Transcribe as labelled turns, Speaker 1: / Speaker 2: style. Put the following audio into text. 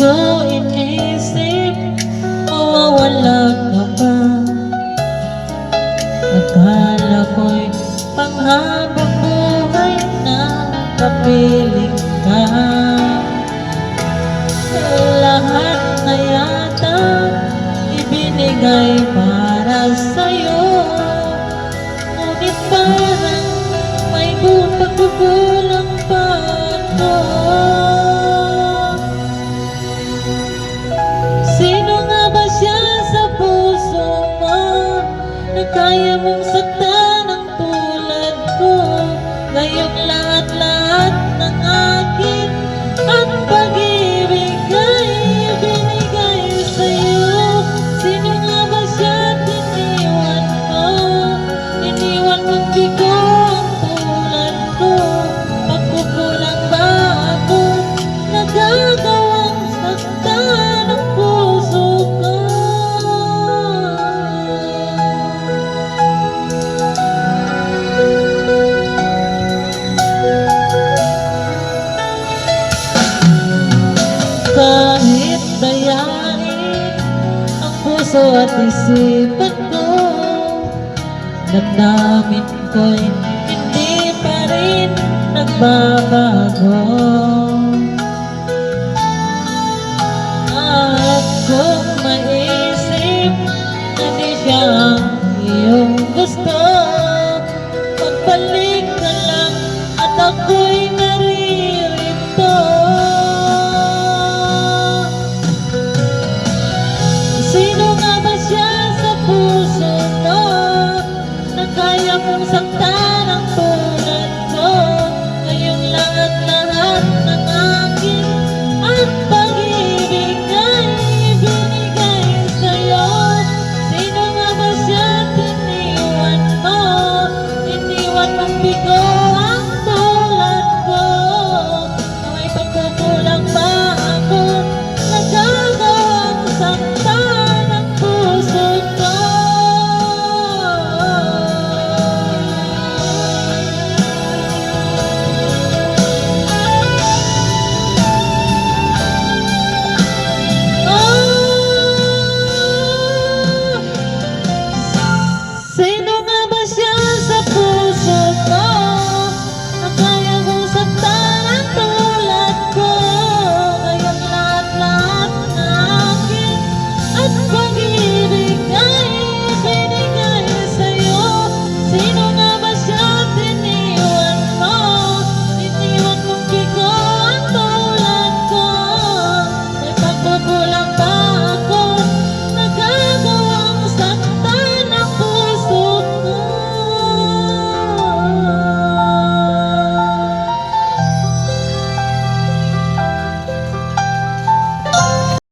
Speaker 1: ko inisip, mawawala ka ba? Akala ko'y panghabang buhay na kapiling ka. Lahat na yata ibinigay para sa'yo, ngunit parang may pagkukulang pa ako. Sino nga ba siya sa puso mo na kaya mong saktan ang tulad ko? Ngayong lahat-lahat ng akin at pag-ibig ay binigay sa'yo. Sino nga ba siya at iniwan mo? Iniwan mong bigo ang tulad ko. Pagkukulang ba ako? Nagagawang saktan ang puso ko. Kahit dayain ang puso at isipan ko, damdamin ko'y hindi pa rin nagbabago. At kung maisip na di siya ang iyong gusto, magbalik ka lang at ako'y naririto. Sino nga ba siya sa puso mo na kaya mong saktan ang tulad ko? Ngayong lahat-lahat ng akin at pag-ibig ay binigay sa'yo. Sino nga ba siya at iniwan mo? Iniwan mong bigo